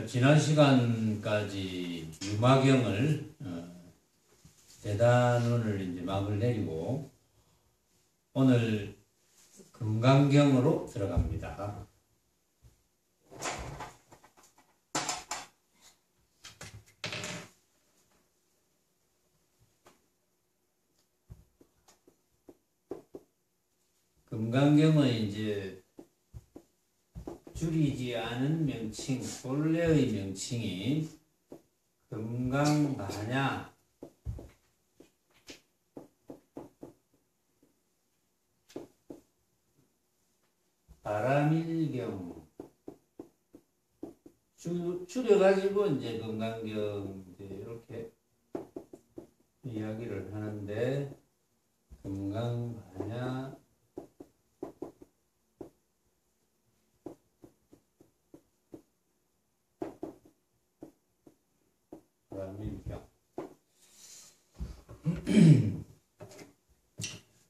지난 시간까지 유마경을 대단원을 이제 막을 내리고 오늘 금강경으로 들어갑니다. 금강경은 이제 줄이지 않은 명칭, 본래의 명칭이 금강반야, 바라밀경, 줄여가지고 이제 금강경 이렇게 이야기를 하는데, 금강반야,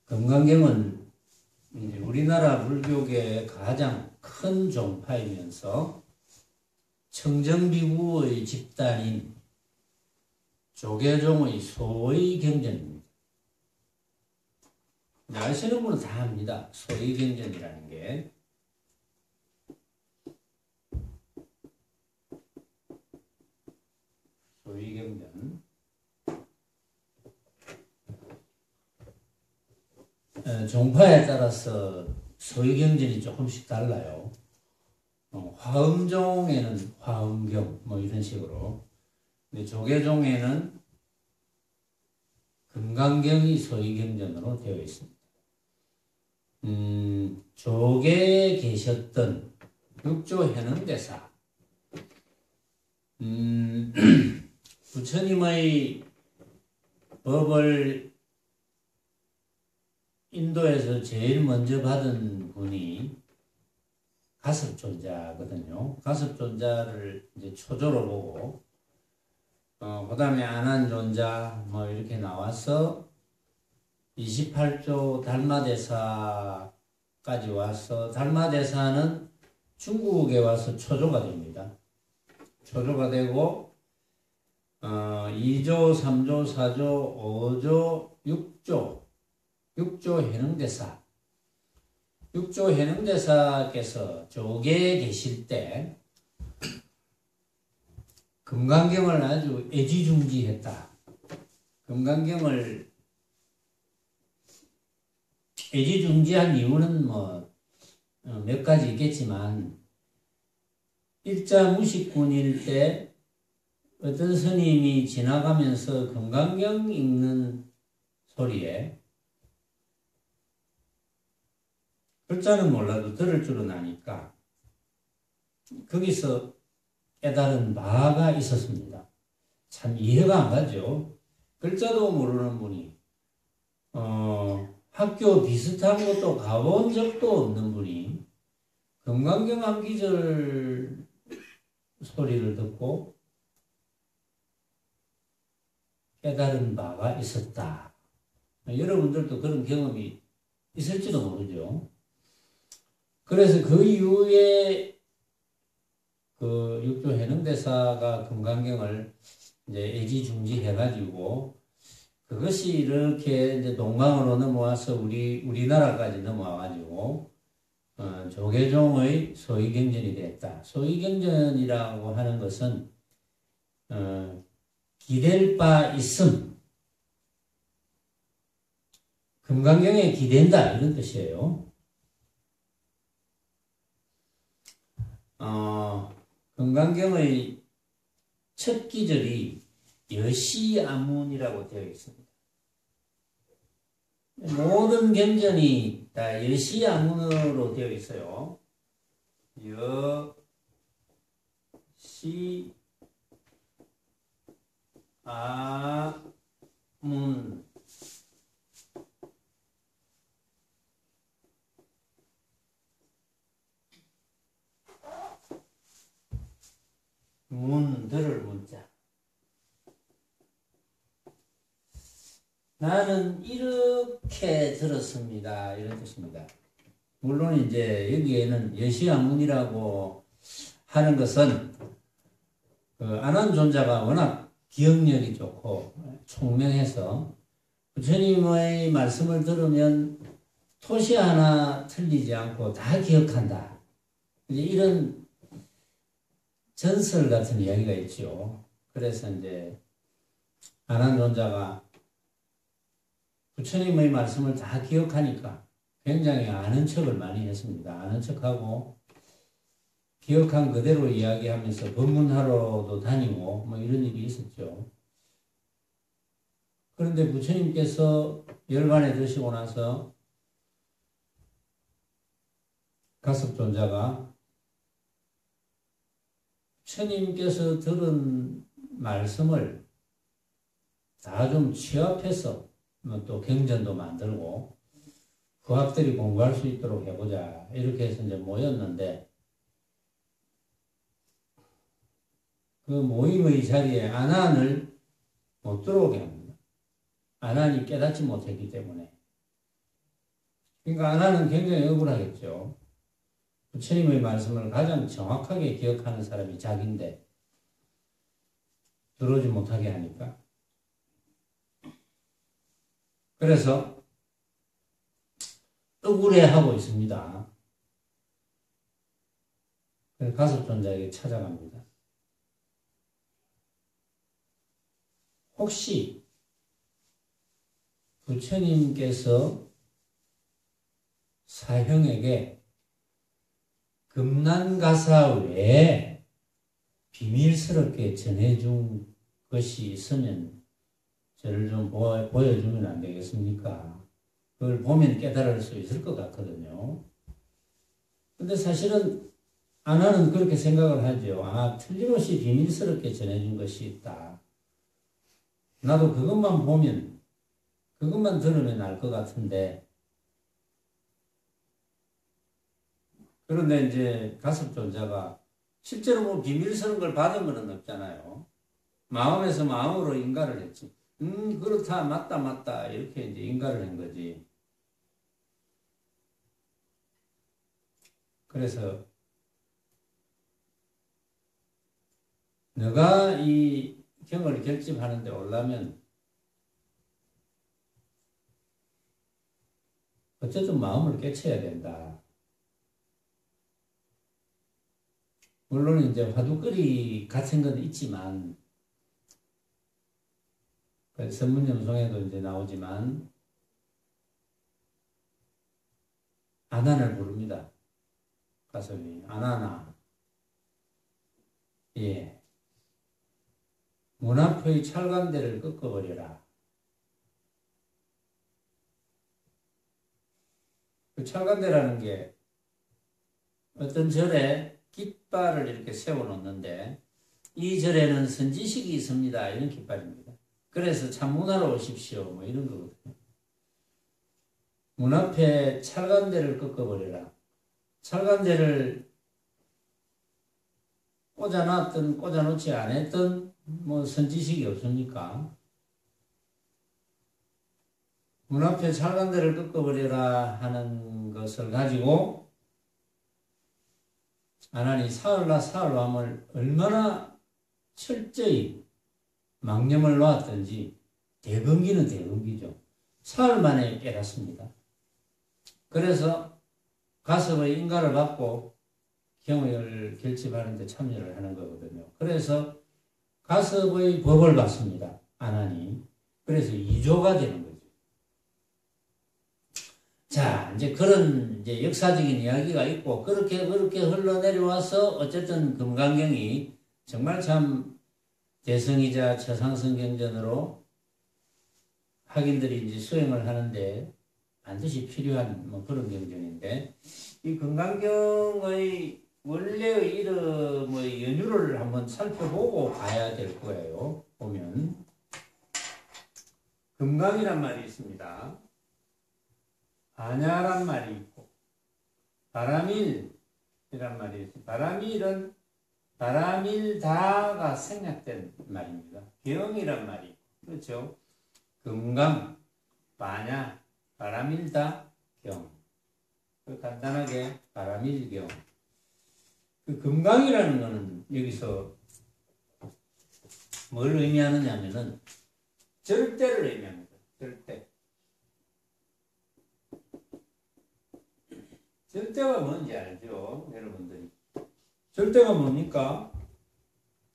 금강경은 이제 우리나라 불교계의 가장 큰 종파이면서 청정비구의 집단인 조계종의 소의경전입니다. 아시는 분은 다 압니다. 소의경전이라는 게. 소의경전. 종파에 따라서 소의경전이 조금씩 달라요. 화엄종에는 화엄경 뭐 이런 식으로, 근데 조계종에는 금강경이 소의경전으로 되어 있습니다. 조계에 계셨던 육조 해능대사, 부처님의 법을 인도에서 제일 먼저 받은 분이 가섭존자거든요. 가섭존자를 이제 초조로 보고, 그 다음에 아난존자 뭐 이렇게 나와서 28조 달마대사까지 와서, 달마대사는 중국에 와서 초조가 됩니다. 초조가 되고, 2조, 3조, 4조, 5조, 6조 해능대사. 6조 해능대사께서 조계에 계실 때 금강경을 아주 애지중지했다. 금강경을 애지중지한 이유는 뭐 몇 가지 있겠지만, 일자무식군일 때 어떤 스님이 지나가면서 금강경 읽는 소리에 글자는 몰라도 들을 줄은 아니까 거기서 깨달은 바가 있었습니다. 참 이해가 안 가죠. 글자도 모르는 분이 학교 비슷한 것도 가본 적도 없는 분이 금강경 한 기절 소리를 듣고 깨달은 바가 있었다. 여러분들도 그런 경험이 있을지도 모르죠. 그래서 그 이후에 그 육조 해능대사가 금강경을 이제 애지중지해가지고 그것이 이렇게 이제 동방으로 넘어와서 우리나라까지 넘어와가지고 조계종의 소의경전이 됐다. 소의경전이라고 하는 것은 기댈 바 있음, 금강경에 기댄다 이런 뜻이에요. 금강경의 첫 기절이 여시아문이라고 되어 있습니다. 모든 경전이 다 여시아문으로 되어 있어요. 여시아문. 들을 문자. 나는 이렇게 들었습니다. 이런 뜻입니다. 물론 이제 여기에는 여시아문이라고 하는 것은 그 안한존자가 워낙 기억력이 좋고 총명해서 부처님의 말씀을 들으면 토시 하나 틀리지 않고 다 기억한다. 이제 이런 전설 같은 이야기가 있죠. 그래서 이제 안한존자가 부처님의 말씀을 다 기억하니까 굉장히 아는 척을 많이 했습니다. 아는 척하고 기억한 그대로 이야기하면서 법문하러도 다니고 뭐 이런 일이 있었죠. 그런데 부처님께서 열반에 드시고 나서 가섭존자가 부처님께서 들은 말씀을 다 좀 취합해서 또 경전도 만들고 후학들이 공부할 수 있도록 해보자 이렇게 해서 이제 모였는데 그 모임의 자리에 안한을 못 들어오게 합니다. 안한이 깨닫지 못했기 때문에. 그러니까 안한은 굉장히 억울하겠죠. 부처님의 말씀을 가장 정확하게 기억하는 사람이 자기인데 들어오지 못하게 하니까. 그래서 억울해하고 있습니다. 그래서 가섭존자에게 찾아갑니다. 혹시 부처님께서 사형에게 금난가사 외에 비밀스럽게 전해준 것이 있으면 저를 좀 보여주면 안 되겠습니까? 그걸 보면 깨달을 수 있을 것 같거든요. 근데 사실은 안하는 그렇게 생각을 하죠. 아, 틀림없이 비밀스럽게 전해준 것이 있다. 나도 그것만 보면, 그것만 들으면 알 것 같은데, 그런데 이제 가섭존자가 실제로 뭐 비밀스러운 걸 받은 건 없잖아요. 마음에서 마음으로 인가를 했지. 그렇다, 맞다, 이렇게 이제 인가를 한 거지. 그래서, 너가 이 경을 결집하는데 올라면, 어쨌든 마음을 깨쳐야 된다. 물론 이제 화두거리 같은 건 있지만, 선문념송에도 이제 나오지만, 안한을 부릅니다. 가섭이. 안하나. 예. 문 앞의 찰간대를 꺾어버려라. 그 찰간대라는 게 어떤 절에 깃발을 이렇게 세워놓는데 이 절에는 선지식이 있습니다. 이런 깃발입니다. 그래서 참문하러 오십시오. 뭐 이런 거거든요. 문 앞에 찰간대를 꺾어버려라. 찰간대를 꽂아놨든 꽂아놓지 않았든 뭐 선지식이 없습니까? 문 앞에 찰간대를 꺾어버려라 하는 것을 가지고 안하니 사흘나 사흘밤을 얼마나 철저히 망념을 놓았던지 대금기는 대금기죠. 사흘 만에 깨닫습니다. 그래서 가섭의 인가를 받고 경을 결집하는 데 참여를 하는 거거든요. 그래서 가섭의 법을 받습니다. 안하니. 그래서 2조가 되는 거죠. 자, 이제 그런 이제 역사적인 이야기가 있고, 그렇게 흘러내려와서 어쨌든 금강경이 정말 참 대성이자 처상성경전으로 학인들이 이제 수행을 하는데 반드시 필요한 뭐 그런 경전인데, 이 금강경의 원래의 이름의 연유를 한번 살펴보고 봐야 될 거예요. 보면 금강이란 말이 있습니다. 반야란 말이 있고 바라밀이란 말이 있습니다. 바라밀은 바라밀다가 생략된 말입니다. 경이란 말이 있고, 그렇죠? 금강, 반야, 바라밀다, 경. 간단하게 바라밀경. 그 금강이라는 거는 여기서 뭘 의미하느냐 하면은 절대를 의미합니다. 절대. 절대가 뭔지 알죠? 여러분들이. 절대가 뭡니까?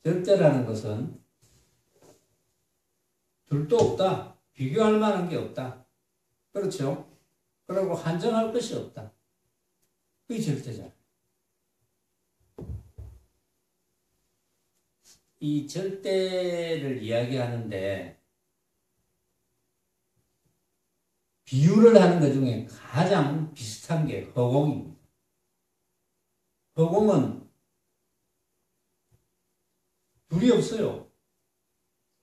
절대라는 것은 둘도 없다. 비교할 만한 게 없다. 그렇죠? 그리고 한정할 것이 없다. 그게 절대잖아요. 이 절대를 이야기하는데 비유를 하는 것 중에 가장 비슷한 게 허공입니다. 허공은 둘이 없어요.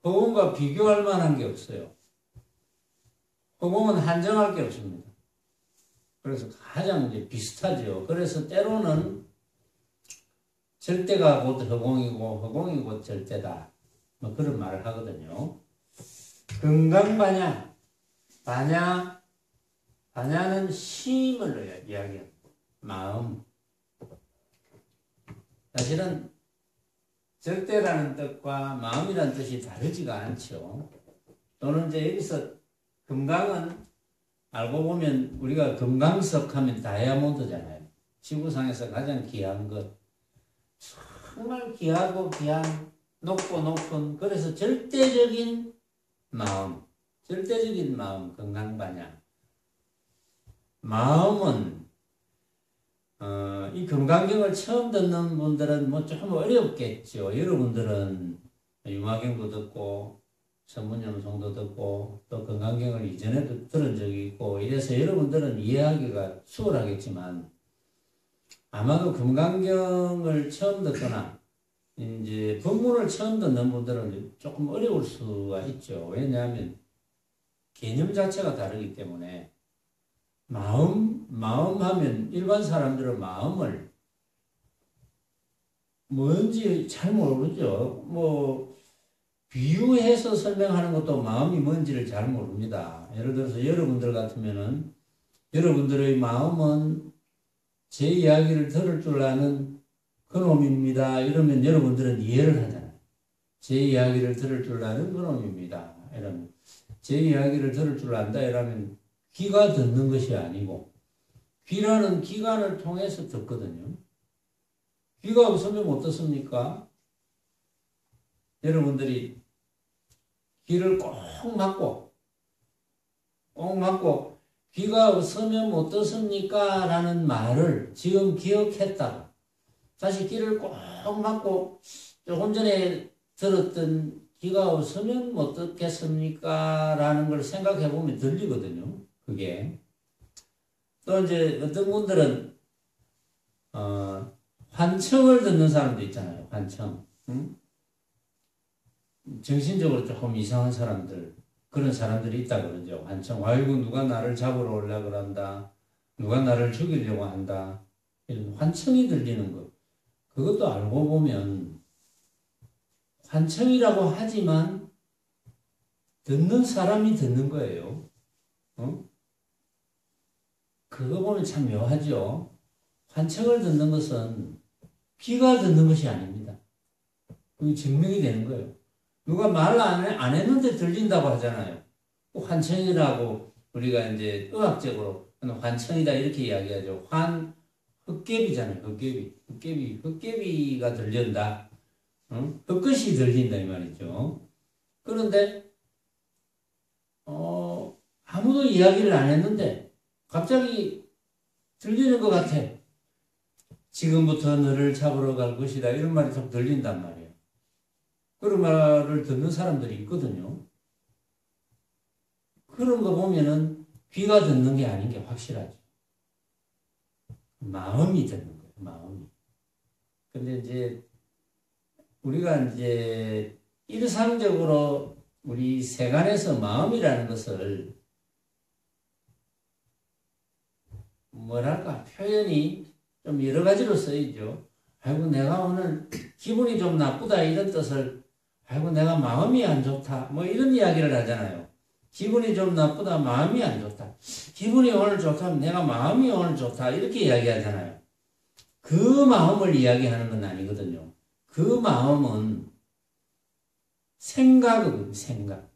허공과 비교할 만한 게 없어요. 허공은 한정할 게 없습니다. 그래서 가장 이제 비슷하죠. 그래서 때로는 절대가 곧 허공이고 허공이 곧 절대다. 뭐 그런 말을 하거든요. 금강반야. 반야는 힘을 이야기합니다. 마음. 사실은 절대라는 뜻과 마음이라는 뜻이 다르지가 않죠. 또는 이제 여기서 금강은 알고 보면 우리가 금강석 하면 다이아몬드잖아요. 지구상에서 가장 귀한 것. 정말 귀하고 귀한 높고 높은 그래서 절대적인 마음. 절대적인 마음, 금강반야. 마음은 이 금강경을 처음 듣는 분들은 뭐 좀 어렵겠죠. 여러분들은 유마경도 듣고 천문염송도 듣고 또 금강경을 이전에도 들은 적이 있고 이래서 여러분들은 이해하기가 수월하겠지만 아마도 금강경을 처음 듣거나 이제 법문을 처음 듣는 분들은 조금 어려울 수가 있죠. 왜냐하면 개념 자체가 다르기 때문에 마음 하면 일반 사람들은 마음을 뭔지 잘 모르죠. 뭐 비유해서 설명하는 것도 마음이 뭔지를 잘 모릅니다. 예를 들어서 여러분들 같으면은 여러분들의 마음은 제 이야기를 들을 줄 아는 그놈입니다. 이러면 여러분들은 이해를 하잖아요. 제 이야기를 들을 줄 아는 그놈입니다. 이러면 제 이야기를 들을 줄 안다. 이러면 귀가 듣는 것이 아니고 귀라는 기관을 통해서 듣거든요. 귀가 없으면 못 듣습니까? 여러분들이 귀를 꼭 막고 귀가 없으면 못 듣습니까? 라는 말을 지금 기억했다고 다시 귀를 꼭 막고 조금 전에 들었던 귀가 없으면 못 듣겠습니까? 라는 걸 생각해 보면 들리거든요. 그게. 또 이제 어떤 분들은 환청을 듣는 사람도 있잖아요. 환청. 응? 정신적으로 조금 이상한 사람들, 그런 사람들이 있다 그러죠. 환청. 아이고 누가 나를 잡으러 오려고 그런다. 누가 나를 죽이려고 한다. 이런 환청이 들리는 것. 그것도 알고 보면 환청이라고 하지만 듣는 사람이 듣는 거예요. 그거 보면 참 묘하죠. 환청을 듣는 것은 귀가 듣는 것이 아닙니다. 그게 증명이 되는 거예요. 누가 말을 안 했는데 들린다고 하잖아요. 환청이라고 우리가 이제 의학적으로 환청이다 이렇게 이야기하죠. 헛개비잖아요. 헛개비가 들린다. 헛것이 들린다 이 말이죠. 그런데 아무도 이야기를 안 했는데 갑자기 들리는 것 같아. 지금부터 너를 잡으러 갈 것이다. 이런 말이 좀 들린단 말이에요. 그런 말을 듣는 사람들이 있거든요. 그런 거 보면은 귀가 듣는 게 아닌 게 확실하죠. 마음이 듣는 거예요. 마음이. 근데 이제 우리가 이제 일상적으로 우리 세간에서 마음이라는 것을 뭐랄까 표현이 좀 여러 가지로 쓰이죠. 아이고 내가 오늘 기분이 좀 나쁘다 이런 뜻을 아이고 내가 마음이 안 좋다 뭐 이런 이야기를 하잖아요. 기분이 좀 나쁘다 마음이 안 좋다. 기분이 오늘 좋다면 내가 마음이 오늘 좋다 이렇게 이야기하잖아요. 그 마음을 이야기하는 건 아니거든요. 그 마음은 생각은 생각.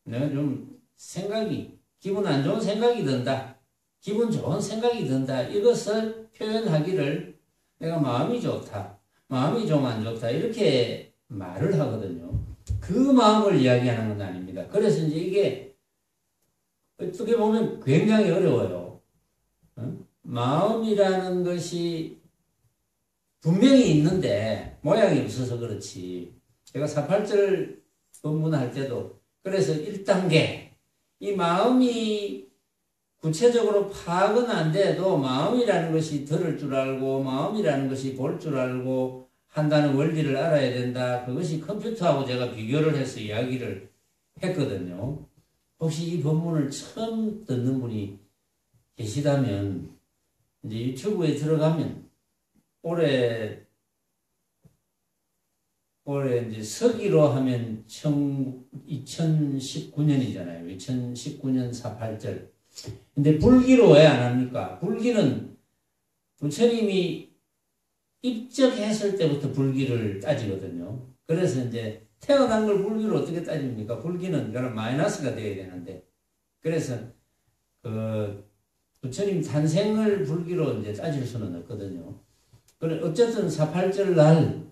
내가 좀 생각이, 기분 안 좋은 생각이 든다. 기분 좋은 생각이 든다. 이것을 표현하기를 내가 마음이 좋다. 마음이 좀 안 좋다. 이렇게 말을 하거든요. 그 마음을 이야기하는 건 아닙니다. 그래서 이제 이게 어떻게 보면 굉장히 어려워요. 마음이라는 것이 분명히 있는데 모양이 없어서 그렇지. 제가 48절 본문할 때도 그래서 1단계 이 마음이 구체적으로 파악은 안 돼도 마음이라는 것이 들을 줄 알고 마음이라는 것이 볼 줄 알고 한다는 원리를 알아야 된다. 그것이 컴퓨터하고 제가 비교를 해서 이야기를 했거든요. 혹시 이 본문을 처음 듣는 분이 계시다면 이제 유튜브에 들어가면 올해 이제 서기로 하면 2019년이잖아요. 2019년 48절. 근데 불기로 왜 안 합니까? 불기는 부처님이 입적했을 때부터 불기를 따지거든요. 그래서 이제 태어난 걸 불기로 어떻게 따집니까? 불기는 그런 마이너스가 돼야 되는데. 그래서 그 부처님 탄생을 불기로 이제 따질 수는 없거든요. 그래 어쨌든 48절 날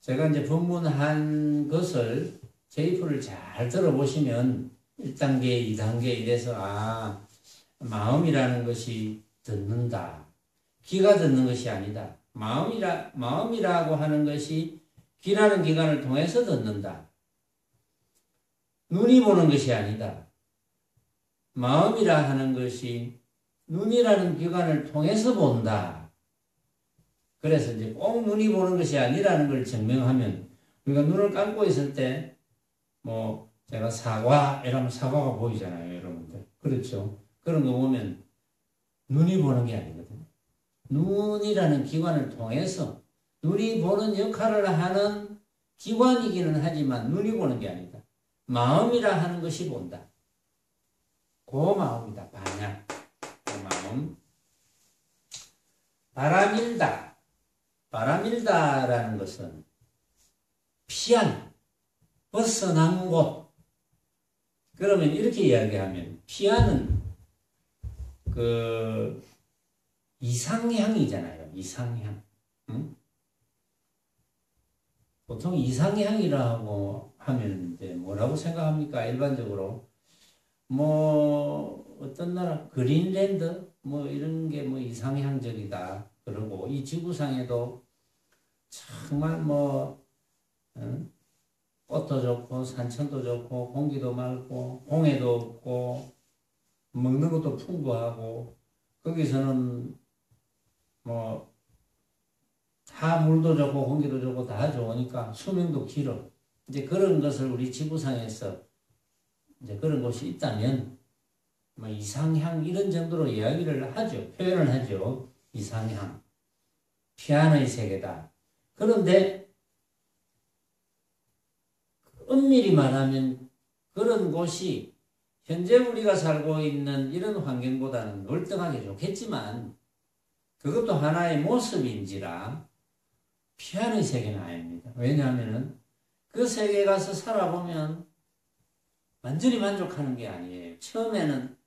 제가 이제 법문한 것을 테이프를 잘 들어보시면 1단계, 2단계 이래서 마음이라는 것이 듣는다. 귀가 듣는 것이 아니다. 마음이라고 하는 것이 귀라는 기관을 통해서 듣는다. 눈이 보는 것이 아니다. 마음이라 하는 것이 눈이라는 기관을 통해서 본다. 그래서 이제 꼭 눈이 보는 것이 아니라는 걸 증명하면 우리가 눈을 감고 있을 때 뭐 제가 사과 이러면 사과가 보이잖아요, 여러분들. 그렇죠? 그런 거 보면 눈이 보는 게 아니거든요. 눈이라는 기관을 통해서 눈이 보는 역할을 하는 기관이기는 하지만 눈이 보는 게 아니다. 마음이라 하는 것이 본다. 그 마음이다. 반야. 그 마음. 바람일다. 바람일다라는 것은 피한, 벗어난 곳. 그러면 이렇게 이야기하면 피하는 그 이상향이잖아요. 이상향. 응? 보통 이상향이라고 하면 이제 뭐라고 생각합니까? 일반적으로 뭐 어떤 나라 그린랜드 뭐 이런 게 뭐 이상향적이다. 그러고 이 지구상에도 정말 뭐 꽃도 좋고 산천도 좋고 공기도 맑고 공해도 없고 먹는 것도 풍부하고 거기서는 뭐 다 물도 좋고 공기도 좋고 다 좋으니까 수명도 길어. 이제 그런 것을 우리 지구상에서 이제 그런 곳이 있다면 뭐 이상향 이런 정도로 이야기를 하죠. 표현을 하죠. 이상향. 피안의 세계다. 그런데 엄밀히 말하면 그런 곳이 현재 우리가 살고 있는 이런 환경보다는 월등하게 좋겠지만 그것도 하나의 모습인지라 피안의 세계는 아닙니다. 왜냐하면 그 세계에 가서 살아보면 완전히 만족하는 게 아니에요. 처음에는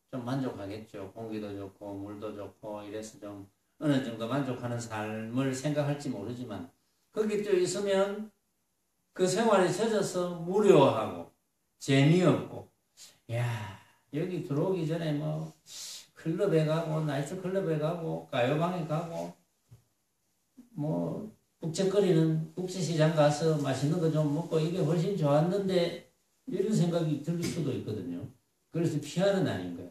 좀 만족하겠죠. 공기도 좋고 물도 좋고 이래서 좀 어느 정도 만족하는 삶을 생각할지 모르지만 거기 또 있으면 그 생활에 젖어서 무료하고 재미없고 야 여기 들어오기 전에 뭐 클럽에 가고 나이트 클럽에 가고 가요방에 가고 뭐 북적거리는 국제시장 가서 맛있는 거 좀 먹고 이게 훨씬 좋았는데 이런 생각이 들 수도 있거든요. 그래서 피하는 아닌 거예요.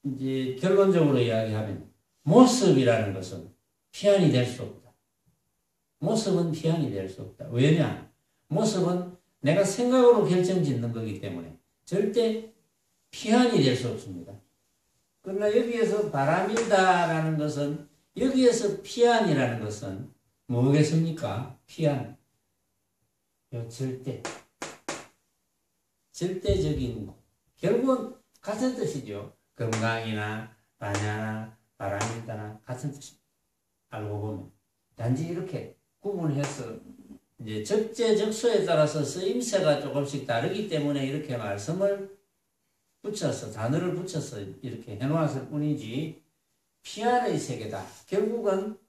이제 결론적으로 이야기하면 모습이라는 것은 피안이 될 수 없다. 모습은 피안이 될 수 없다. 왜냐? 모습은 내가 생각으로 결정짓는 거기 때문에 절대 피안이 될 수 없습니다. 그러나 여기에서 바람이다라는 것은 여기에서 피안이라는 것은 뭐겠습니까? 피안. 절대적인 거. 결국은 같은 뜻이죠. 건강이나 반야나 바람이다나 같은 뜻입니다. 알고 보면. 단지 이렇게 구분해서 이제 적재적소에 따라서 쓰임새가 조금씩 다르기 때문에 이렇게 말씀을 붙여서, 단어를 붙여서 이렇게 해놓았을 뿐이지, 피안의 세계다. 결국은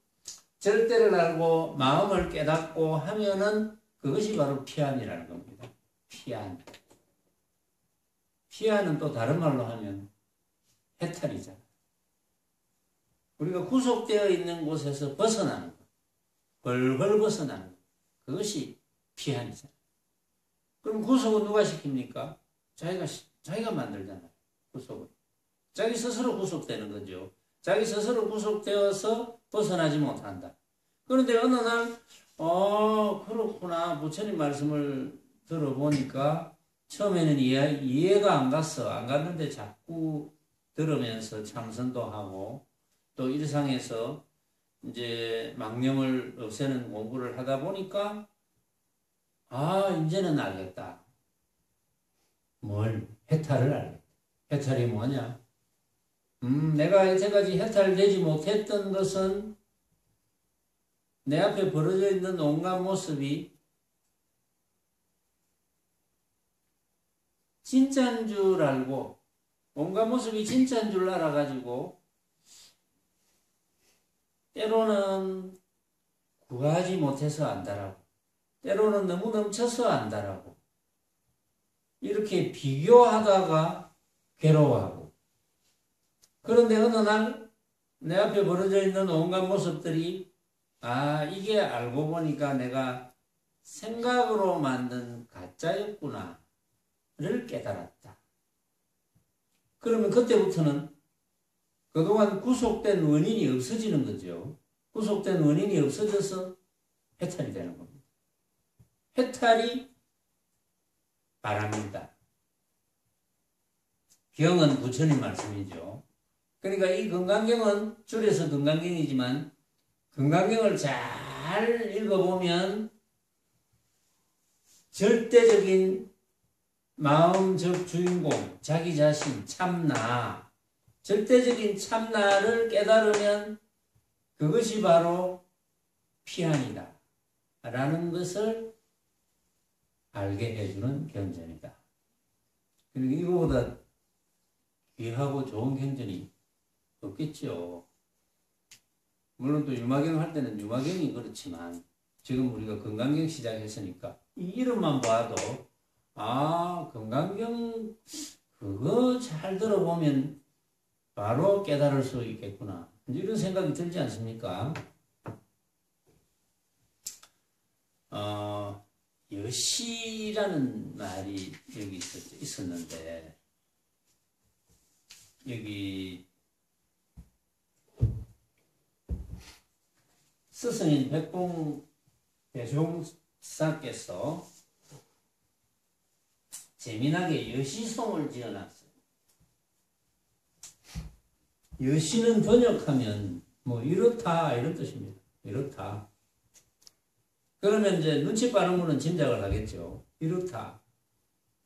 절대를 알고 마음을 깨닫고 하면은 그것이 바로 피안이라는 겁니다. 피안. 피안은 또 다른 말로 하면 해탈이잖아. 우리가 구속되어 있는 곳에서 벗어나는 것. 벌벌 벗어나는 것. 그것이 피안이잖아. 그럼 구속은 누가 시킵니까? 자기가 만들잖아요. 구속을. 자기 스스로 구속되는 거죠. 자기 스스로 구속되어서 벗어나지 못한다. 그런데 어느 날, 그렇구나. 부처님 말씀을 들어보니까 처음에는 이해가 안 갔어. 안 갔는데 자꾸 들으면서 참선도 하고 또 일상에서 이제 망념을 없애는 공부를 하다 보니까 이제는 알겠다. 뭘? 해탈을 알겠다. 해탈이 뭐냐? 내가 이제까지 해탈되지 못했던 것은 내 앞에 벌어져 있는 온갖 모습이 진짜인 줄 알고, 온갖 모습이 진짜인 줄 알아가지고 때로는 구하지 못해서 안다라고, 때로는 너무 넘쳐서 안다라고, 이렇게 비교하다가 괴로워하고, 그런데 어느 날 내 앞에 벌어져 있는 온갖 모습들이 이게 알고 보니까 내가 생각으로 만든 가짜였구나 를 깨달았다. 그러면 그때부터는 그동안 구속된 원인이 없어지는 거죠. 구속된 원인이 없어져서 해탈이 되는 겁니다. 해탈이 바람이다. 경은 부처님 말씀이죠. 그러니까 이 건강경은 줄여서 건강경이지만 건강경을 잘 읽어보면 절대적인 마음적 주인공, 자기 자신, 참나, 절대적인 참나를 깨달으면 그것이 바로 피안이다 라는 것을 알게 해주는 경전이다. 그러니까 이거보다 귀하고 좋은 경전이 없겠죠. 물론 또 유마경 할 때는 유마경이 그렇지만 지금 우리가 건강경 시작했으니까 이 이름만 봐도 건강경 그거 잘 들어보면 바로 깨달을 수 있겠구나. 이런 생각이 들지 않습니까? 여시라는 말이 여기 있었는데 여기 스승인 백봉 대종사께서 재미나게 여시송을 지어놨어요. 여시는 번역하면 뭐 이렇다 이런 뜻입니다. 이렇다. 그러면 이제 눈치 빠른 분은 짐작을 하겠죠. 이렇다.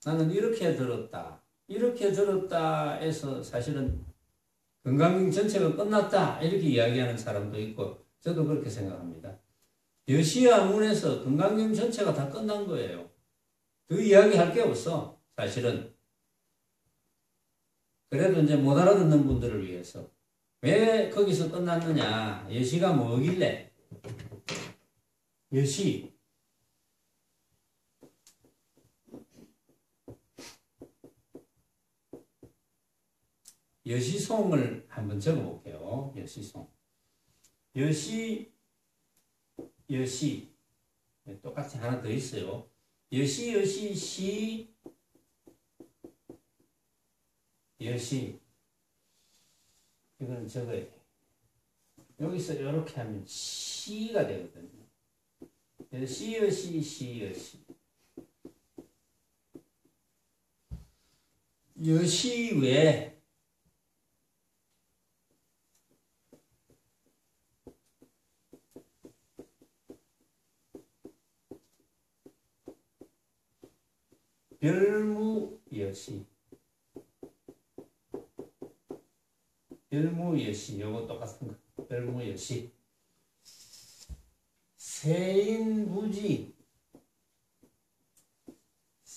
나는 이렇게 들었다. 이렇게 들었다 해서 사실은 건강경 전체가 끝났다 이렇게 이야기하는 사람도 있고 저도 그렇게 생각합니다. 여시야문에서 건강경 전체가 다 끝난 거예요. 그 이야기할 게 없어 사실은. 그래도 이제 못 알아듣는 분들을 위해서 왜 거기서 끝났느냐, 여시가 뭐길래, 여시 여시송을 한번 적어볼게요. 여시송. 여시 똑같이 하나 더 있어요. 여시 시 여시 이거는 적어야 돼. 여기서 이렇게 하면 시가 되거든요. 여시 시 여시 외에 별무여시 요거 똑같은 거. 별무여시 세인부지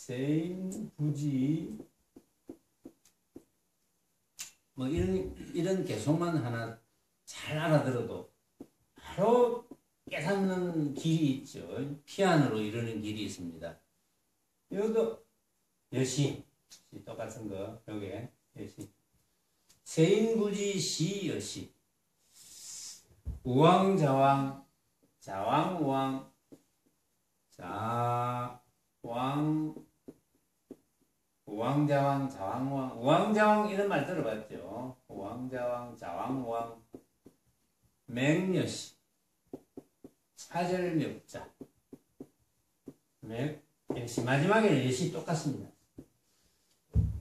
세인 부지 뭐 이런 개소만 하나 잘 알아들어도 바로 깨닫는 길이 있죠. 피안으로 이루는 길이 있습니다. 이것도 여시 똑같은 거 여기에 여시 세인부지 시여시 우왕좌왕 자왕우왕 자왕 우왕좌왕 자왕우왕 우왕좌왕 이런 말 들어봤죠. 우왕좌왕 자왕우왕 맹여시 사절명자 여시 마지막에는 여시 똑같습니다.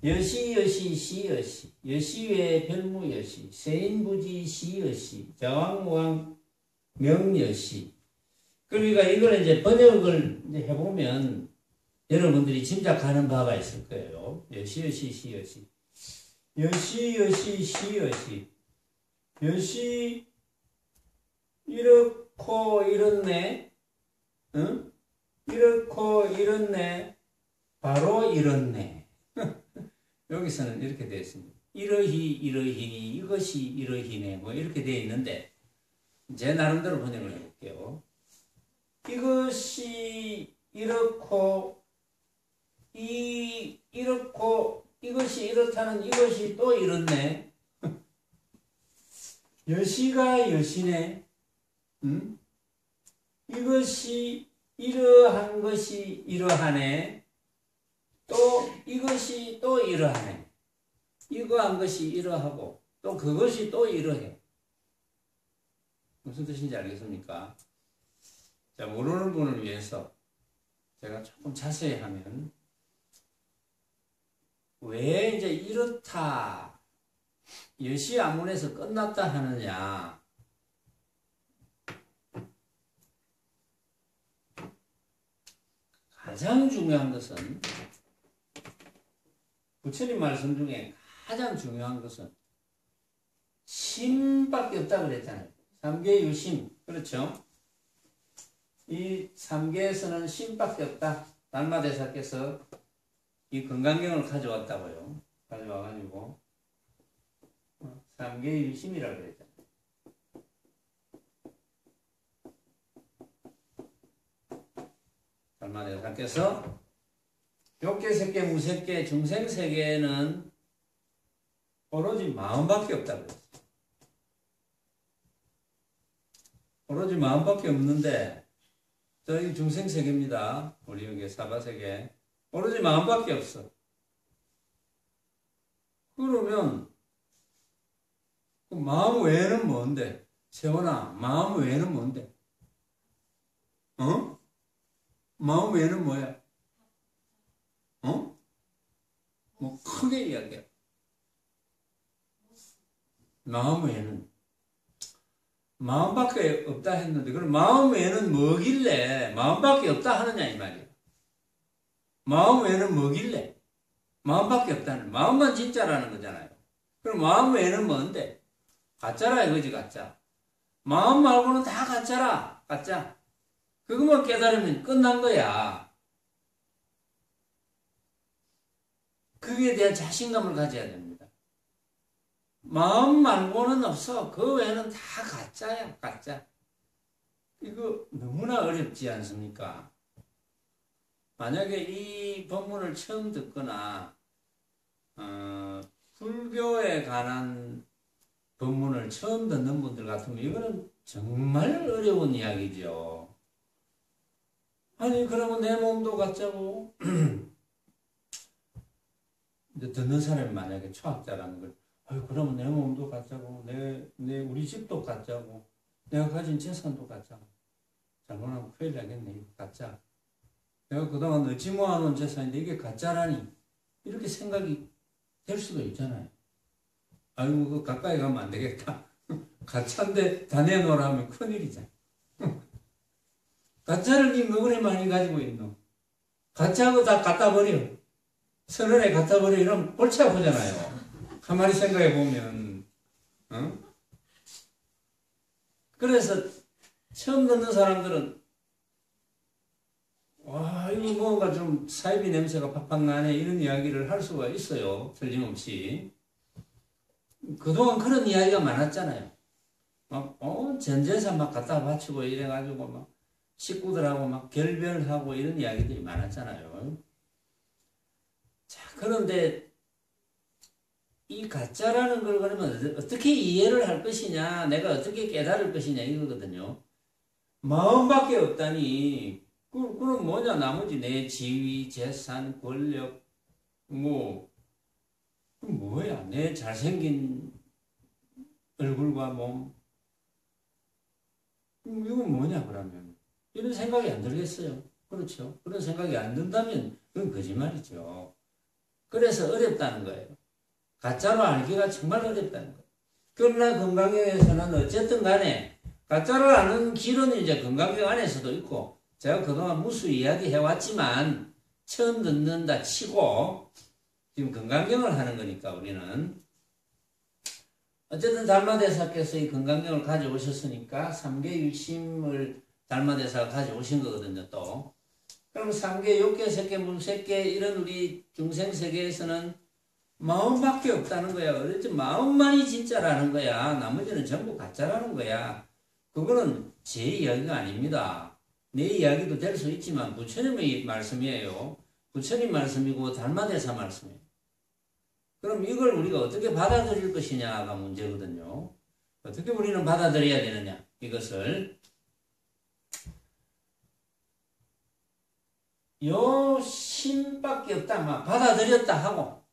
여시 여시 시여시 여시외 별무여시 세인부지 시여시 자왕우왕 명여시. 그러니까 이걸 이제 번역을 이제 해보면 여러분들이 짐작하는 바가 있을 거예요. 여시 여시 시여시 여시 여시 시여시 여시 이렇고 이렇네. 응? 이렇고 이렇네. 바로 이렇네. 여기서는 이렇게 되어 있습니다. 이러히 이러히니 이것이 이러히네 뭐 이렇게 되어 있는데 제 나름대로 번역을 해볼게요. 이것이 이렇고 이렇고 이것이 이렇다는 이것이 또 이렇네. 여시가 여시네. 응? 이것이 이러한 것이 이러하네. 또 이것이 또 이러하네. 이거한 것이 이러하고 또 그것이 또 이러해. 무슨 뜻인지 알겠습니까? 자, 모르는 분을 위해서 제가 조금 자세히 하면 왜 이제 이렇다 여시 아문에서 끝났다 하느냐. 가장 중요한 것은 부처님 말씀 중에 가장 중요한 것은 심밖에 없다고 그랬잖아요. 삼계유심. 그렇죠? 이 삼계에서는 심밖에 없다. 달마대사께서 이 건강경을 가져왔다고요. 가져와가지고 삼계유심이라고 그랬잖아요. 달마대사께서 욕계세계, 무색계, 중생세계에는 오로지 마음밖에 없다고 그랬어요. 오로지 마음밖에 없는데 저희 중생세계입니다. 우리 여기 사바세계 오로지 마음밖에 없어. 그러면 그 마음 외에는 뭔데? 세원아, 마음 외에는 뭔데? 어? 마음 외에는 뭐야? 어? 뭐 크게 이야기해. 마음 외에는 마음밖에 없다 했는데 그럼 마음 외에는 뭐길래 마음밖에 없다 하느냐 이 말이야. 마음 외에는 뭐길래 마음밖에 없다는 마음만 진짜라는 거잖아요. 그럼 마음 외에는 뭔데? 가짜라 이거지 가짜. 마음 말고는 다 가짜라 가짜. 그것만 깨달으면 끝난 거야. 그에 대한 자신감을 가져야 됩니다. 마음 말고는 없어. 그 외에는 다 가짜야, 가짜. 이거 너무나 어렵지 않습니까? 만약에 이 본문을 처음 듣거나 불교에 관한 본문을 처음 듣는 분들 같으면 이거는 정말 어려운 이야기죠. 아니 그러면 내 몸도 가짜고 이제 듣는 사람이 만약에 초학자라는 걸 아유 그러면 내 몸도 가짜고 내 우리 집도 가짜고 내가 가진 재산도 가짜고 잘못하면 큰일 나겠네 이거 가짜. 내가 그동안 어찌 모아놓은 재산인데 이게 가짜라니 이렇게 생각이 될 수도 있잖아요. 아이고 그 가까이 가면 안 되겠다. 가짜인데 다 내놓으라 하면 큰일이잖아. 가짜를 니 뭐그래 많이 가지고 있노? 가짜고 다 갖다 버려. 선언에 갖다 버려. 이러면 골치 아프잖아요. 가만히 생각해 보면. 어? 그래서 처음 듣는 사람들은 와, 이거 뭔가 좀 사이비 냄새가 팍팍 나네. 이런 이야기를 할 수가 있어요. 틀림없이. 그동안 그런 이야기가 많았잖아요. 막, 전 재산 막 갖다 바치고 이래가지고 막 식구들하고 막 결별하고 이런 이야기들이 많았잖아요. 자, 그런데 이 가짜라는 걸 그러면 어떻게 이해를 할 것이냐, 내가 어떻게 깨달을 것이냐 이거거든요. 마음밖에 없다니, 그럼 뭐냐, 나머지 내 지위, 재산, 권력, 뭐, 그럼 뭐야, 내 잘생긴 얼굴과 몸, 이건 뭐냐, 그러면. 이런 생각이 안 들겠어요. 그렇죠. 그런 생각이 안 든다면, 그건 거짓말이죠. 그래서 어렵다는 거예요. 가짜로 알기가 정말 어렵다는 거예요. 그러나 건강경에서는 어쨌든 간에 가짜로 아는 길은 이제 건강경 안에서도 있고, 제가 그동안 무수 이야기 해왔지만 처음 듣는다 치고 지금 건강경을 하는 거니까 우리는 어쨌든 달마대사께서 이 건강경을 가져오셨으니까 삼계유심을 달마대사가 가져오신 거거든요. 또 그럼 삼계, 욕계, 색계, 물색계 이런 우리 중생세계에서는 마음밖에 없다는 거야. 그렇지? 마음만이 진짜라는 거야. 나머지는 전부 가짜라는 거야. 그거는 제 이야기가 아닙니다. 내 이야기도 될 수 있지만 부처님의 말씀이에요. 부처님 말씀이고 달마대사 말씀이에요. 그럼 이걸 우리가 어떻게 받아들일 것이냐가 문제거든요. 어떻게 우리는 받아들여야 되느냐, 이것을. 요 심밖에 없다, 막 받아들였다 하고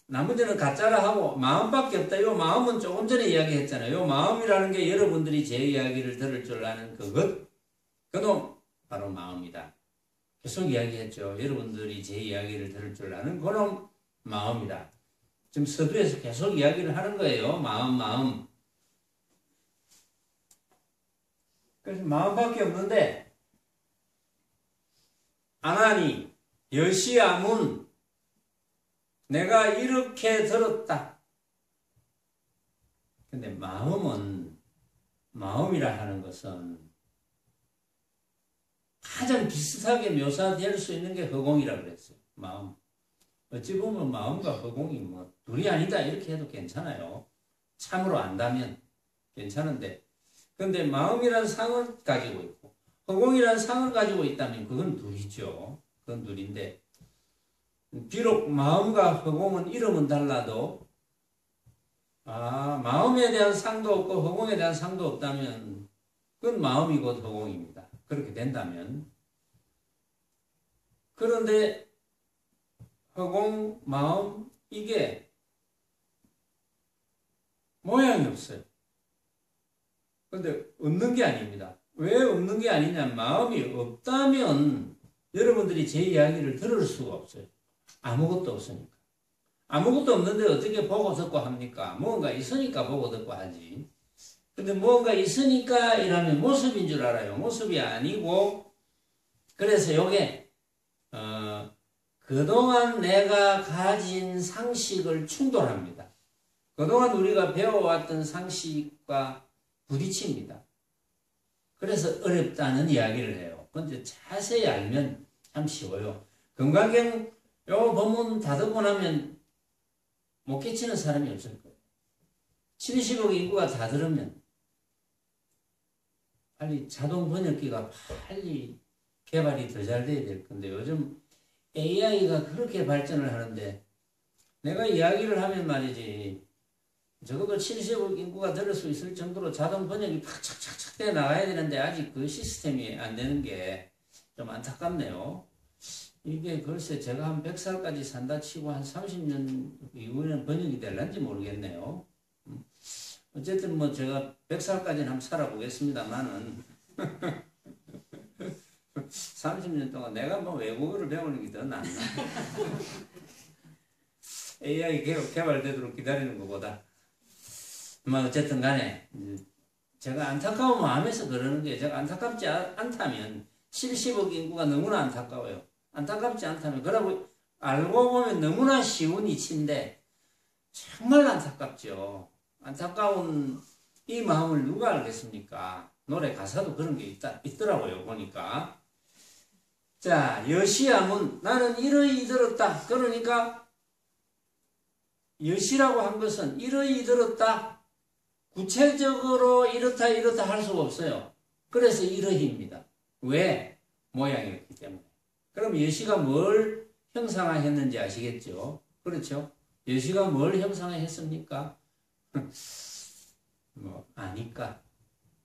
나머지는 가짜라 하고 마음밖에 없다. 요 마음은 조금 전에 이야기했잖아요. 요 마음이라는 게 여러분들이 제 이야기를 들을 줄 아는 그놈 바로 마음이다. 계속 이야기했죠. 여러분들이 제 이야기를 들을 줄 아는 그놈 마음이다. 지금 서두에서 계속 이야기를 하는 거예요. 마음. 그래서 마음밖에 없는데 아나니 여시아문 내가 이렇게 들었다. 근데 마음이라 하는 것은 가장 비슷하게 묘사될 수 있는 게 허공이라고 그랬어요. 마음. 어찌 보면 마음과 허공이 뭐 둘이 아니다 이렇게 해도 괜찮아요. 참으로 안다면 괜찮은데, 근데 마음이라는 상을 가지고 있고 허공이라는 상을 가지고 있다면 그건 둘이죠. 그건 둘인데 비록 마음과 허공은 이름은 달라도 마음에 대한 상도 없고 허공에 대한 상도 없다면 그건 마음이 곧 허공입니다. 그렇게 된다면. 그런데 허공, 마음 이게 모양이 없어요. 그런데 없는 게 아닙니다. 왜 없는 게 아니냐, 마음이 없다면 여러분들이 제 이야기를 들을 수가 없어요. 아무것도 없으니까. 아무것도 없는데 어떻게 보고 듣고 합니까? 뭔가 있으니까 보고 듣고 하지. 근데 뭔가 있으니까 이라면 모습인 줄 알아요. 모습이 아니고, 그래서 요게 그동안 내가 가진 상식을 충돌합니다. 그동안 우리가 배워왔던 상식과 부딪힙니다. 그래서 어렵다는 이야기를 해요. 근데 자세히 알면 참 쉬워요. 건강경 요 본문 다 듣고 나면 못 깨치는 사람이 없을 거예요. 70억 인구가 다 들으면 빨리 자동 번역기가 빨리 개발이 더 잘 돼야 될 건데 요즘 AI가 그렇게 발전을 하는데 내가 이야기를 하면 말이지 적어도 70억 인구가 들을 수 있을 정도로 자동 번역이 팍착착착 돼 나가야 되는데 아직 그 시스템이 안 되는 게 좀 안타깝네요. 이게 글쎄 제가 한 100살까지 산다 치고 한 30년 이후에는 번역이 될런지 모르겠네요. 어쨌든 뭐 제가 100살까지는 한번 살아보겠습니다만은 30년 동안 내가 뭐 외국어를 배우는 게 더 낫나. AI 개발되도록 기다리는 것보다. 뭐 어쨌든 간에 제가 안타까운 마음에서 그러는 게 제가 안타깝지 않다면 70억 인구가 너무나 안타까워요. 안타깝지 않다면 그러고 알고 보면 너무나 쉬운 이치인데 정말 안타깝죠. 안타까운 이 마음을 누가 알겠습니까? 노래 가사도 그런 게 있더라고요. 보니까 자, 여시하면 나는 이러이 들었다. 그러니까 여시라고 한 것은 이러이 들었다. 구체적으로 이렇다 이렇다 할 수가 없어요. 그래서 이러이입니다. 왜? 모양이었기 때문에. 그럼 여시가 뭘 형상화했는지 아시겠죠? 그렇죠? 여시가 뭘 형상화했습니까? 뭐 아니까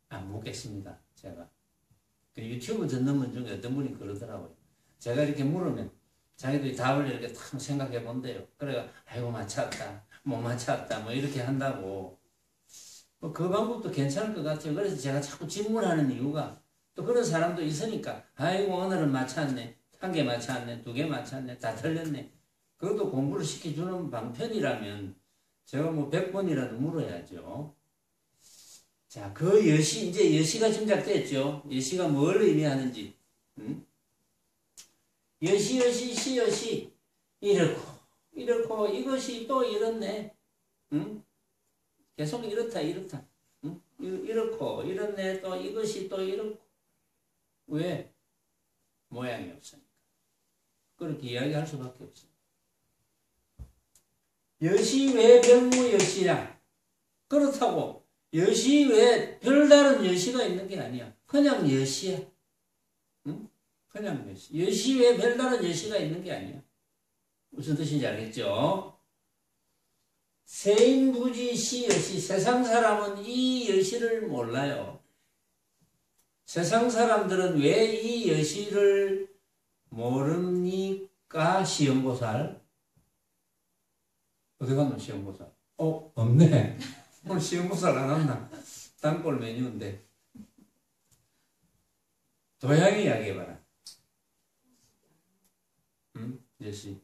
안 묻겠습니다. 제가 그 유튜브 듣는 분 중에 어떤 분이 그러더라고요. 제가 이렇게 물으면 자기들이 답을 이렇게 탁 생각해 본대요. 그래가 아이고 맞췄다, 못 맞췄다, 뭐 이렇게 한다고. 뭐 그 방법도 괜찮을 것 같아요. 그래서 제가 자꾸 질문하는 이유가 또 그런 사람도 있으니까 아이고 오늘은 맞췄네, 1개 맞췄네, 2개 맞췄네, 다 틀렸네. 그것도 공부를 시켜주는 방편이라면 제가 뭐 100번이라도 물어야죠. 자, 그 여시, 이제 여시가 짐작됐죠? 여시가 뭘 의미하는지. 여시, 여시, 시, 여시. 이렇고, 이것이 또 이렇네. 계속 이렇다. 이렇고, 이렇네. 또 이것이 또 이렇고. 왜? 모양이 없으니까. 그렇게 이야기할 수밖에 없어요. 여시 왜 병무 여시냐? 그렇다고. 여시 외에 별다른 여시가 있는 게 아니야. 그냥 여시야. 응? 그냥 여시. 여시 외에 별다른 여시가 있는 게 아니야. 무슨 뜻인지 알겠죠? 세인부지 시 여시. 세상 사람은 이 여시를 몰라요. 세상 사람들은 왜 이 여시를 모릅니까? 시험보살. 어디 갔노 시험보살? 없네. 오늘 시험보살 안 왔나? 단골 메뉴인데. 도양이 이야기해봐라. 여시.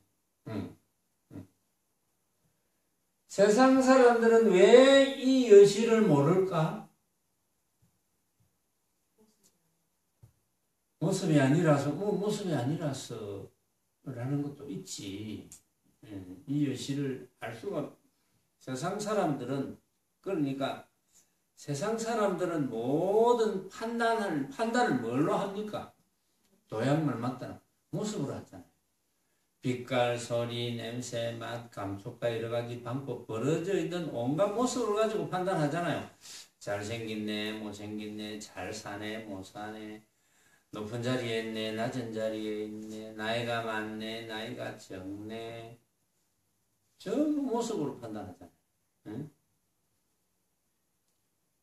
세상 사람들은 왜 이 여시를 모를까? 모습이 아니라서, 모습이 아니라서 라는 것도 있지. 이 여시를 알 수가, 세상 사람들은, 그러니까 세상 사람들은 모든 판단을 뭘로 합니까? 도양말 맞다나 모습으로 하잖아요. 빛깔, 소리, 냄새, 맛, 감촉과 여러 가지 방법 벌어져 있는 온갖 모습을 가지고 판단하잖아요. 잘생겼네, 못생겼네, 잘 사네, 못 사네, 높은 자리에 있네, 낮은 자리에 있네, 나이가 많네, 나이가 적네. 전부 모습으로 판단하잖아요. 응?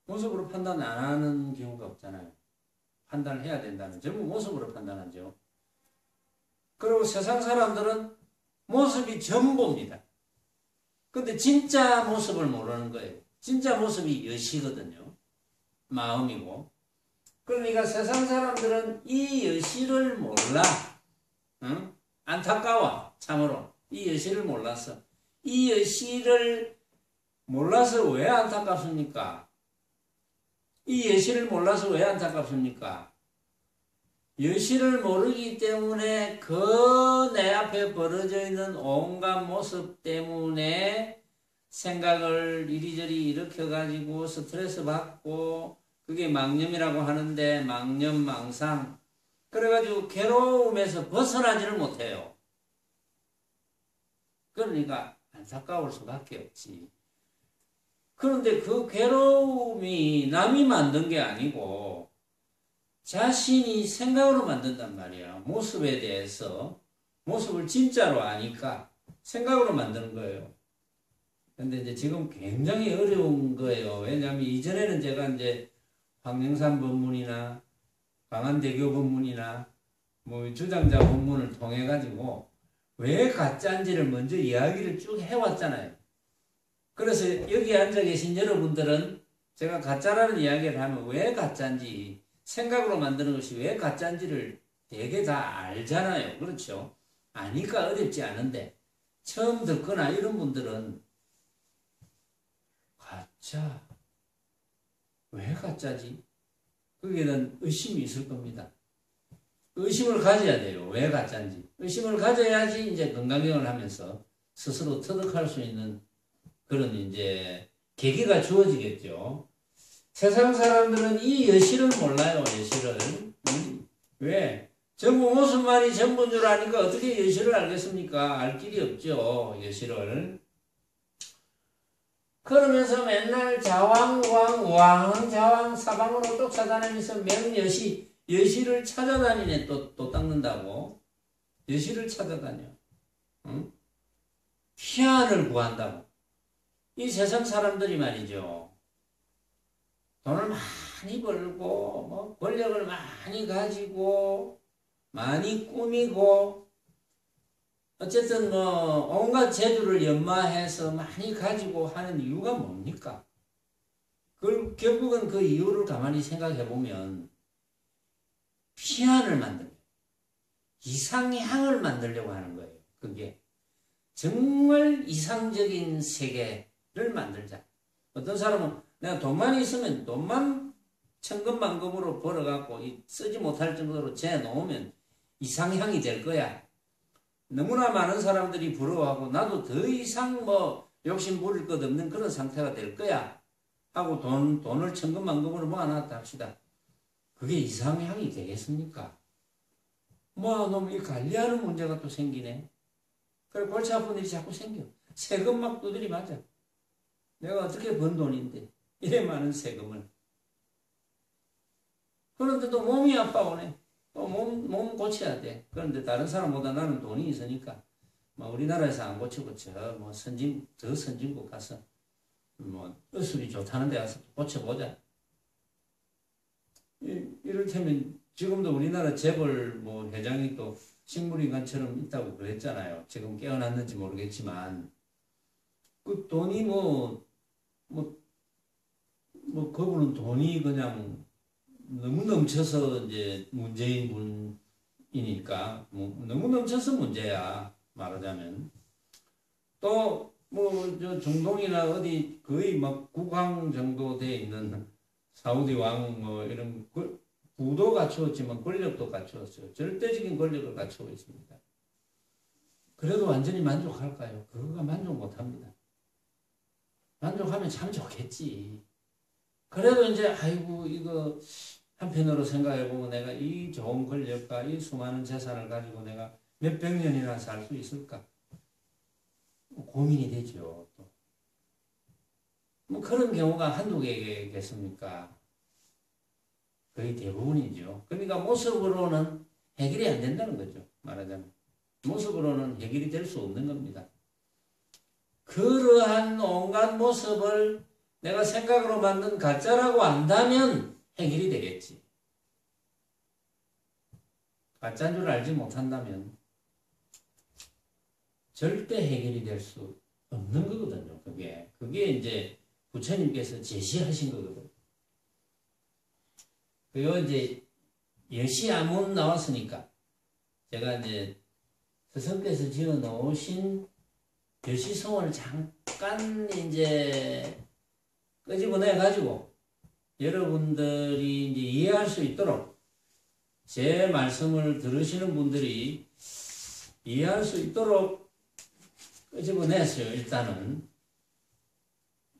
모습으로 판단 안 하는 경우가 없잖아요. 판단을 해야 된다면 전부 모습으로 판단하죠. 그리고 세상 사람들은 모습이 전부입니다. 근데 진짜 모습을 모르는 거예요. 진짜 모습이 여시거든요. 마음이고. 그러니까 세상 사람들은 이 여시를 몰라. 응? 안타까워. 참으로. 이 여시를 몰라서. 이 여시를 몰라서 왜 안타깝습니까? 이 여시를 몰라서 왜 안타깝습니까? 여시를 모르기 때문에 그 내 앞에 벌어져 있는 온갖 모습 때문에 생각을 이리저리 일으켜가지고 스트레스 받고 그게 망념이라고 하는데 망념, 망상 그래가지고 괴로움에서 벗어나지를 못해요. 그러니까 안타까울 수밖에 없지. 그런데 그 괴로움이 남이 만든 게 아니고 자신이 생각으로 만든단 말이야. 모습에 대해서. 모습을 진짜로 아니까 생각으로 만드는 거예요. 근데 이제 지금 굉장히 어려운 거예요. 왜냐하면 이전에는 제가 이제 황령산 법문이나 광안대교 법문이나 뭐 주장자 법문을 통해 가지고 왜 가짜인지를 먼저 이야기를 쭉 해왔잖아요. 그래서 여기 앉아 계신 여러분들은 제가 가짜라는 이야기를 하면 왜 가짜인지 생각으로 만드는 것이 왜 가짜인지를 되게 다 알잖아요. 그렇죠? 아니까 어렵지 않은데 처음 듣거나 이런 분들은 가짜? 왜 가짜지? 거기에는 의심이 있을 겁니다. 의심을 가져야 돼요. 왜 가짜인지. 의심을 가져야지 이제 건강경을 하면서 스스로 터득할 수 있는 그런 이제 계기가 주어지겠죠. 세상 사람들은 이 여시를 몰라요. 여시를. 왜? 전부 모습만이 전부인 줄 아니까 어떻게 여시를 알겠습니까? 알 길이 없죠, 여시를. 그러면서 맨날 왕, 자왕, 사방으로 쫓아다니면서 명여시, 여시를 찾아다니네, 또 닦는다고. 여시를 찾아다녀. 응? 희안을 구한다고. 이 세상 사람들이 말이죠. 돈을 많이 벌고, 뭐, 권력을 많이 가지고, 많이 꾸미고, 어쨌든 뭐, 온갖 재주를 연마해서 많이 가지고 하는 이유가 뭡니까? 결국은 그 이유를 가만히 생각해 보면, 피안을 만들고, 이상향을 만들려고 하는 거예요. 그게. 정말 이상적인 세계를 만들자. 어떤 사람은 내가 돈만 있으면 돈만 천금만금으로 벌어갖고 쓰지 못할 정도로 재놓으면 이상향이 될 거야. 너무나 많은 사람들이 부러워하고 나도 더 이상 뭐 욕심 부릴 것 없는 그런 상태가 될 거야. 하고 돈을 천금만금으로 모아놨다 합시다. 그게 이상향이 되겠습니까? 모아놓으면 이 관리하는 문제가 또 생기네. 그래 골치 아픈 일이 자꾸 생겨. 세금 막 두드리 맞아. 내가 어떻게 번 돈인데 이래 많은 세금을. 그런데 또 몸이 아파오네. 또 몸 고쳐야 돼. 그런데 다른 사람보다 나는 돈이 있으니까 뭐 우리나라에서 안 고치고 뭐 더 선진국 가서 뭐 의술이 좋다는 데 가서 고쳐보자. 이를테면 지금도 우리나라 재벌 뭐 회장이 또 식물인간처럼 있다고 그랬잖아요. 지금 깨어났는지 모르겠지만 그 돈이 그분은 돈이 그냥 너무 넘쳐서 이제 문재인 분이니까 너무 넘쳐서 문제야 말하자면. 또 뭐 저 중동이나 어디 거의 막 국왕 정도 돼 있는 사우디 왕 뭐 이런 부도 갖추었지만 권력도 갖추었어요. 절대적인 권력을 갖추고 있습니다. 그래도 완전히 만족할까요? 그거가 만족 못합니다. 만족하면 참 좋겠지. 그래도 이제 아이고 이거 한편으로 생각해보면 내가 이 좋은 권력과 이 수많은 재산을 가지고 내가 몇백 년이나 살 수 있을까? 고민이 되죠. 또. 뭐 그런 경우가 한두 개겠습니까? 거의 대부분이죠. 그러니까 모습으로는 해결이 안 된다는 거죠. 말하자면. 모습으로는 해결이 될 수 없는 겁니다. 그러한 온갖 모습을 내가 생각으로 만든 가짜라고 안다면 해결이 되겠지. 가짜인 줄 알지 못한다면 절대 해결이 될 수 없는 거거든요. 그게 이제 부처님께서 제시하신 거거든요. 그리고 이제 여시아문 나왔으니까 제가 이제 스승께서 지어 놓으신 여시성을 잠깐 이제 끄집어내 가지고 여러분들이 이제 이해할 수 있도록 제 말씀을 들으시는 분들이 이해할 수 있도록 끄집어냈어요. 일단은.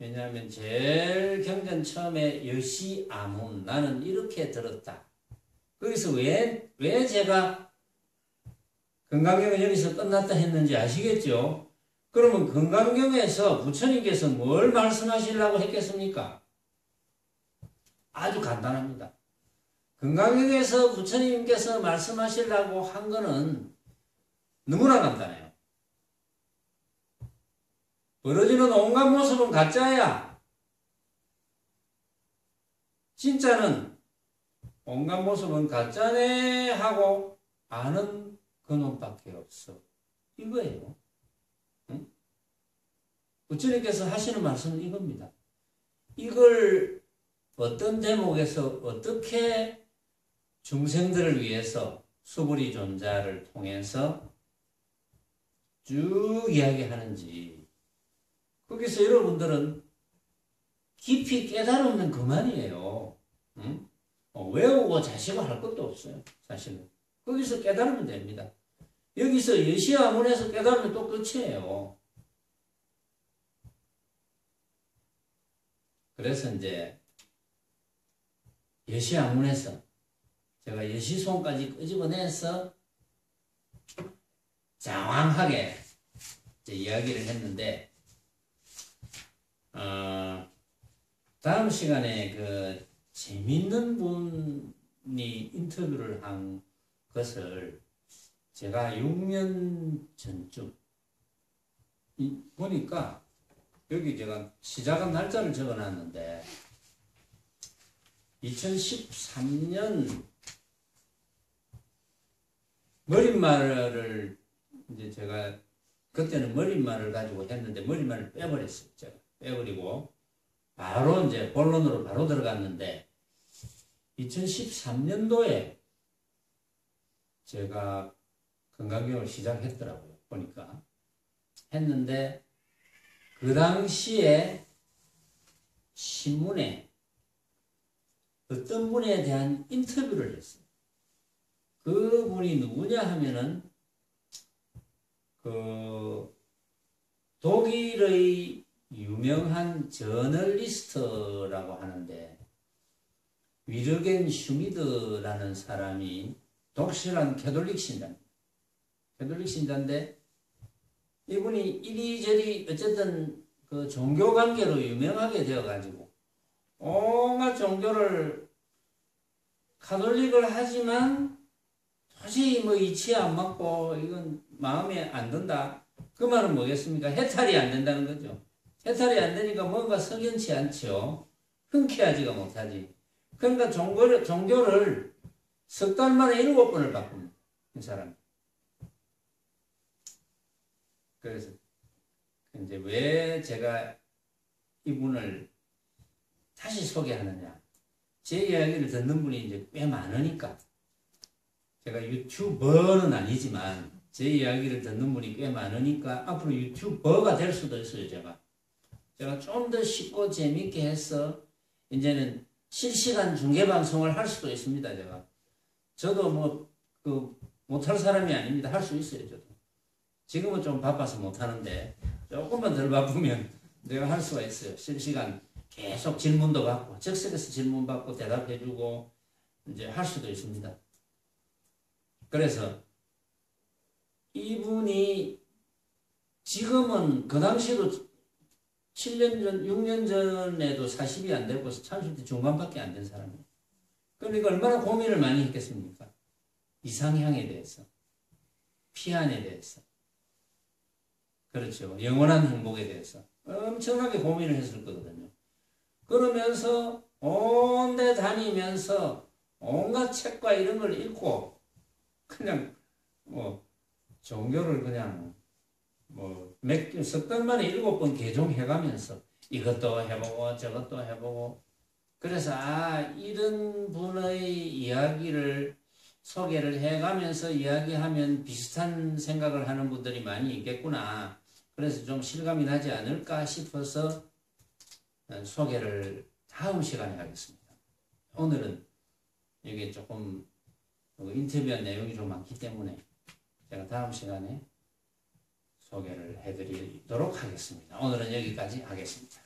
왜냐하면 제일 경전 처음에 여시아문 나는 이렇게 들었다. 거기서 왜 제가 건강경은 여기서 끝났다 했는지 아시겠죠? 그러면 건강경에서 부처님께서 뭘 말씀하시려고 했겠습니까? 아주 간단합니다. 건강경에서 부처님께서 말씀하시려고 한 거는 너무나 간단해요. 벌어지는 온갖 모습은 가짜야. 진짜는 온갖 모습은 가짜네 하고 아는 그놈밖에 없어. 이거예요. 응? 부처님께서 하시는 말씀은 이겁니다. 이걸 어떤 대목에서 어떻게 중생들을 위해서 수불이 존자를 통해서 쭉 이야기하는지 거기서 여러분들은 깊이 깨달으면 그만이에요. 응? 외우고 자시고 할 것도 없어요. 사실은. 거기서 깨달으면 됩니다. 여기서 여시아문에서 깨달으면 또 끝이에요. 그래서 이제 여시아문에서 제가 여시송까지 끄집어내서 장황하게 이야기를 했는데, 다음 시간에 그 재밌는 분이 인터뷰를 한 것을 제가 6년 전쯤 보니까 여기 제가 시작한 날짜를 적어놨는데 2013년 머릿말을 이제 제가 그때는 머릿말을 가지고 했는데 머릿말을 빼버렸어요. 제가 빼버리고 바로 이제 본론으로 바로 들어갔는데 2013년도에 제가 건강교육을 시작했더라고요. 보니까 했는데 그 당시에 신문에 어떤 분에 대한 인터뷰를 했어요. 그 분이 누구냐 하면은 그 독일의 유명한 저널리스트라고 하는데 위르겐 슈미드라는 사람이 독실한 캐톨릭 신자입니다. 캐톨릭 신자인데 이분이 이리저리 어쨌든 그 종교 관계로 유명하게 되어가지고 온갖 종교를 카톨릭을 하지만 도저히 뭐 이치에 안 맞고 이건 마음에 안 든다. 그 말은 뭐겠습니까? 해탈이 안 된다는 거죠. 해탈이 안 되니까 뭔가 석연치 않죠. 흔쾌하지가 못하지. 그러니까 종교를 석 달 만에 7번을 바꿉니다. 이 사람. 그래서 이제 왜 제가 이분을 다시 소개하느냐. 제 이야기를 듣는 분이 이제 꽤 많으니까. 제가 유튜버는 아니지만 제 이야기를 듣는 분이 꽤 많으니까 앞으로 유튜버가 될 수도 있어요. 제가 좀 더 쉽고 재밌게 해서 이제는 실시간 중계방송을 할 수도 있습니다. 저도 뭐 못할 사람이 아닙니다. 할 수 있어요. 저도 지금은 좀 바빠서 못하는데 조금만 덜 바쁘면 내가 할 수가 있어요. 실시간 계속 질문도 받고 즉석에서 질문 받고 대답해주고 이제 할 수도 있습니다. 그래서 이분이 지금은 그 당시에도 7년 전, 6년 전에도 40이 안 되고 30대 중반밖에 안 된 사람이에요. 그러니까 얼마나 고민을 많이 했겠습니까? 이상향에 대해서, 피안에 대해서, 그렇죠. 영원한 행복에 대해서 엄청나게 고민을 했을 거거든요. 그러면서 온 데 다니면서 온갖 책과 이런 걸 읽고 그냥 뭐 종교를 그냥 뭐 석 달 만에 7번 개종해가면서 이것도 해보고 저것도 해보고 그래서 이런 분의 이야기를 소개를 해가면서 이야기하면 비슷한 생각을 하는 분들이 많이 있겠구나. 그래서 좀 실감이 나지 않을까 싶어서 소개를 다음 시간에 하겠습니다. 오늘은 이게 조금 인터뷰한 내용이 좀 많기 때문에 제가 다음 시간에 소개를 해드리도록 하겠습니다. 오늘은 여기까지 하겠습니다.